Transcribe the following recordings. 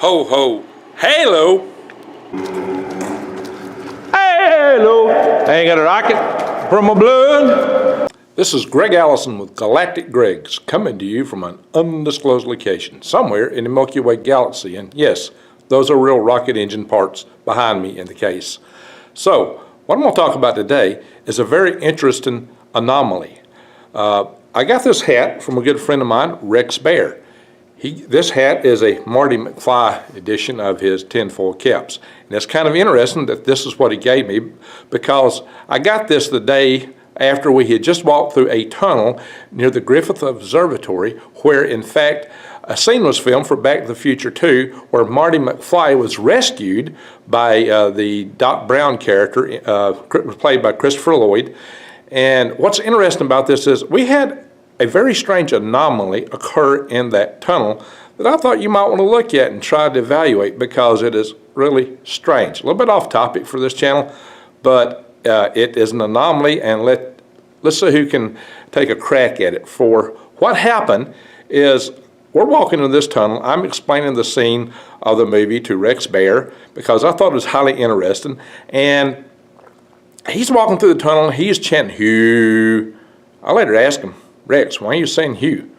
Ho ho, halo. Halo, ain't got a rocket from a balloon. This is Greg Allison with Galactic Gregs, coming to you from an undisclosed location, somewhere in the Milky Way galaxy. And yes, those are real rocket engine parts behind me in the case. So, what I'm going to talk about today is a very interesting anomaly. I got this hat from a good friend of mine, Rex Bear. This hat is a Marty McFly edition of his tinfoil caps. And it's kind of interesting that this is what he gave me, because I got this the day after we had just walked through a tunnel near the Griffith Observatory, where in fact a scene was filmed for Back to the Future 2 where Marty McFly was rescued by the Doc Brown character, played by Christopher Lloyd. And what's interesting about this is we had a very strange anomaly occur in that tunnel that I thought you might want to look at and try to evaluate, because it is really strange. A little bit off topic for this channel, but it is an anomaly, and let's see who can take a crack at it. For what happened is, we're walking in this tunnel. I'm explaining the scene of the movie to Rex Bear because I thought it was highly interesting, and he's walking through the tunnel. He's chanting "Hugh." I later asked him, "Rex, why are you saying Hugh?"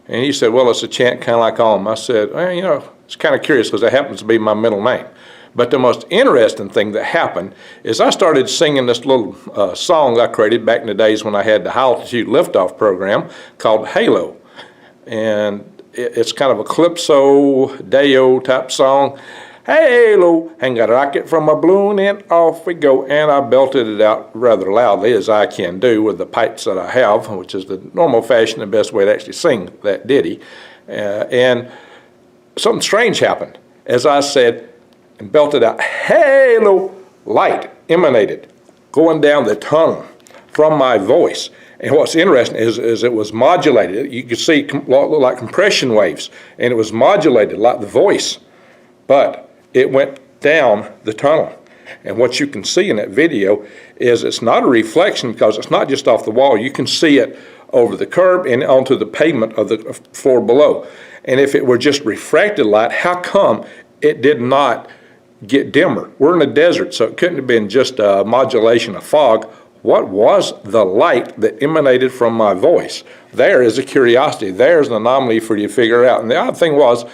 And he said, "Well, it's a chant kind of like Om." I said, "Well, you know, it's kind of curious because that happens to be my middle name." But the most interesting thing that happened is I started singing this little song I created back in the days when I had the High Altitude Liftoff program called Halo. And it's kind of a calypso, Deo type song. Halo, hang a rocket from a balloon and off we go. And I belted it out rather loudly, as I can do with the pipes that I have, which is the normal fashion, the best way to actually sing that ditty. And something strange happened. As I said and belted out, halo, light emanated going down the tunnel from my voice. And what's interesting is it was modulated. You could see like compression waves, and it was modulated like the voice. But it went down the tunnel. And what you can see in that video is it's not a reflection, because it's not just off the wall. You can see it over the curb and onto the pavement of the floor below. And if it were just refracted light, how come it did not get dimmer? We're in a desert, so it couldn't have been just a modulation of fog. What was the light that emanated from my voice? There is a curiosity. There's an anomaly for you to figure out. And the odd thing was,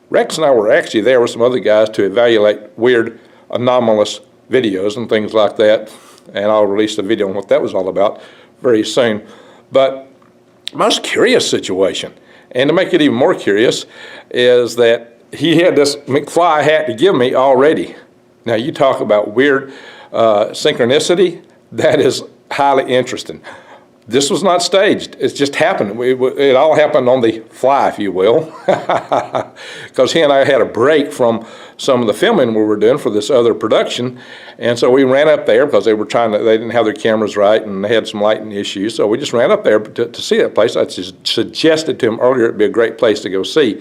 Rex and I were actually there with some other guys to evaluate weird, anomalous videos and things like that. And I'll release a video on what that was all about very soon. But most curious situation, and to make it even more curious, is that he had this McFly hat to give me already. Now, you talk about weird synchronicity. That is highly interesting. This was not staged. It just happened. It all happened on the fly, if you will, because he and I had a break from some of the filming we were doing for this other production, and so we ran up there because they didn't have their cameras right and they had some lighting issues. So we just ran up there to see that place. I just suggested to him earlier it'd be a great place to go see.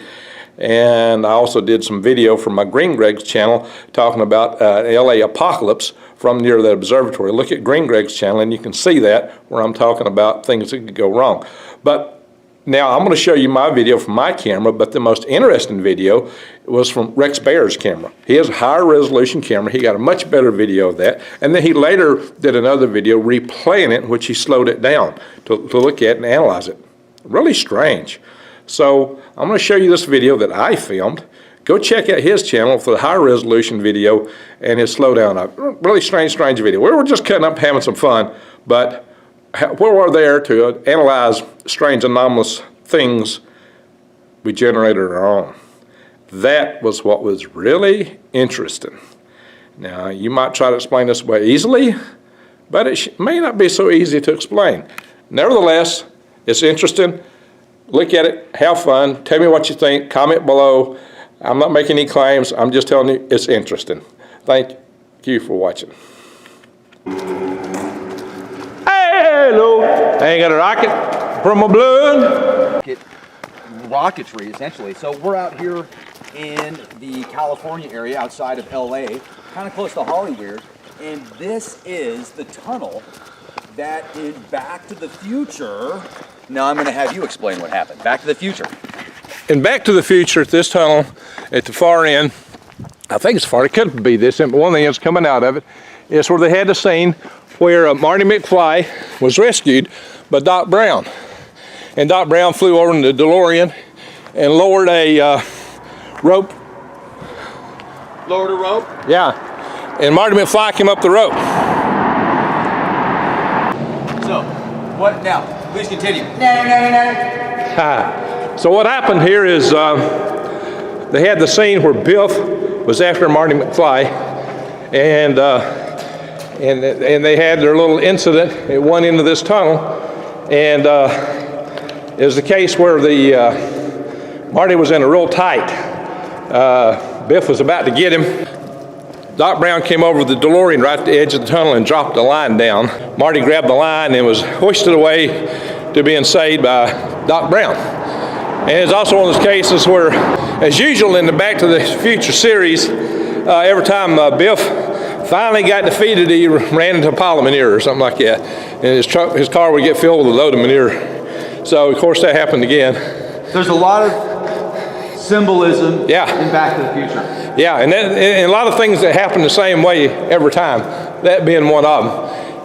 And I also did some video from my Green Gregs channel talking about LA apocalypse from near the observatory. Look at Green Gregs channel and you can see that, where I'm talking about things that could go wrong. But now I'm going to show you my video from my camera, but the most interesting video was from Rex Bear's camera. He has a higher resolution camera. He got a much better video of that. And then he later did another video replaying it, in which he slowed it down to look at and analyze it. Really strange. So I'm going to show you this video that I filmed. Go check out his channel for the high resolution video and his slowdown. Really strange video. We were just cutting up, having some fun, but we were there to analyze strange, anomalous things we generated our own. That was what was really interesting. Now, you might try to explain this way easily, but it may not be so easy to explain. Nevertheless, it's interesting. Look at it, have fun, tell me what you think, comment below. I'm not making any claims, I'm just telling you it's interesting. Thank you for watching. Hello, ain't got a rocket from a balloon. Rocketry, essentially. So we're out here in the California area outside of LA, kind of close to Hollywood, and this is the tunnel that in Back to the Future. Now I'm going to have you explain what happened. Back to the Future. In Back to the Future, at this tunnel, at the far end, I think it's far, it could be this end, but one of the ends coming out of it is where they had the scene where Marty McFly was rescued by Doc Brown. And Doc Brown flew over in the DeLorean and lowered a rope. Lowered a rope? Yeah. And Marty McFly came up the rope. So, what now? Please continue. So what happened here is they had the scene where Biff was after Marty McFly, and they had their little incident at one end of this tunnel, and it was the case where the Marty was in a real tight. Biff was about to get him. Doc Brown came over the DeLorean right at the edge of the tunnel and dropped the line down. Marty grabbed the line and was hoisted away to being saved by Doc Brown. And it's also one of those cases where, as usual in the Back to the Future series, every time Biff finally got defeated, he ran into a pile of manure or something like that. And his car would get filled with a load of manure. So, of course, that happened again. There's a lot of symbolism in Back to the Future. Yeah, and a lot of things that happen the same way every time, that being one of them.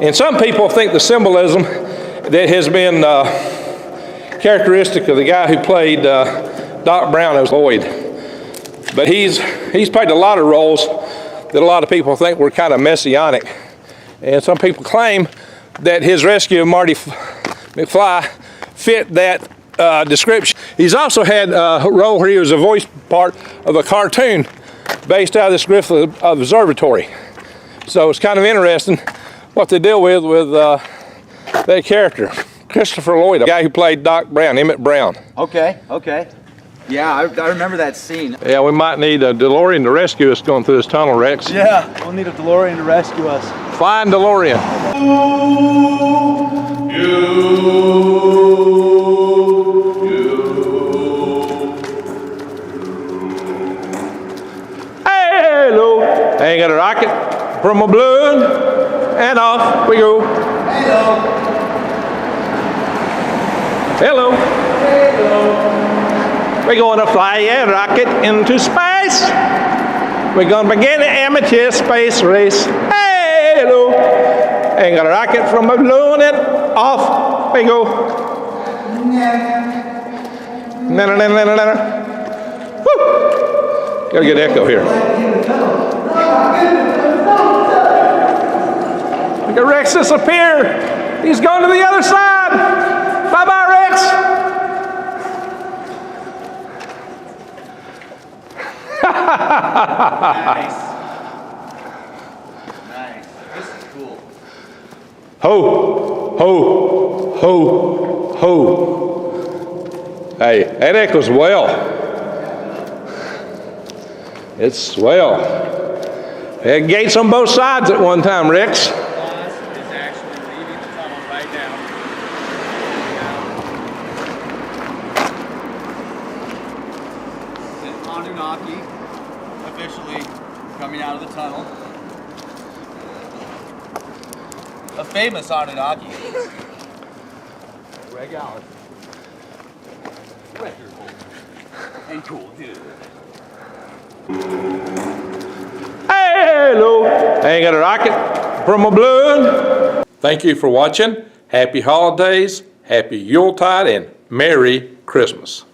And some people think the symbolism that has been characteristic of the guy who played Doc Brown as Lloyd. But he's played a lot of roles that a lot of people think were kind of messianic. And some people claim that his rescue of Marty McFly fit that description. He's also had a role where he was a voice part of a cartoon based out of this Griffith Observatory. So it's kind of interesting what they deal with that character. Christopher Lloyd, the guy who played Doc Brown, Emmett Brown. Okay. Yeah, I remember that scene. Yeah, we might need a DeLorean to rescue us going through this tunnel, Rex. Yeah, we'll need a DeLorean to rescue us. Flying DeLorean. Hello, ain't got a rocket from a balloon, and off we go. Hello. We're going to fly a rocket into space. We're going to begin an amateur space race. Hello. Ain't got a rocket from a balloon, and off we go. Woo. Got a good echo here. Look at Rex disappear. He's gone to the other side. Bye-bye, Rex. Nice. This is cool. Ho, ho, ho, ho. Hey, that echoes well. It's swell. They had gates on both sides at one time, Rex. Is actually leaving the tunnel right now. And Anunnaki officially coming out of the tunnel. A famous Anunnaki. Greg Allison. Record holder. And cool dude. Hello, ain't got a rocket from a balloon. Thank you for watching. Happy holidays, happy Yuletide, and Merry Christmas.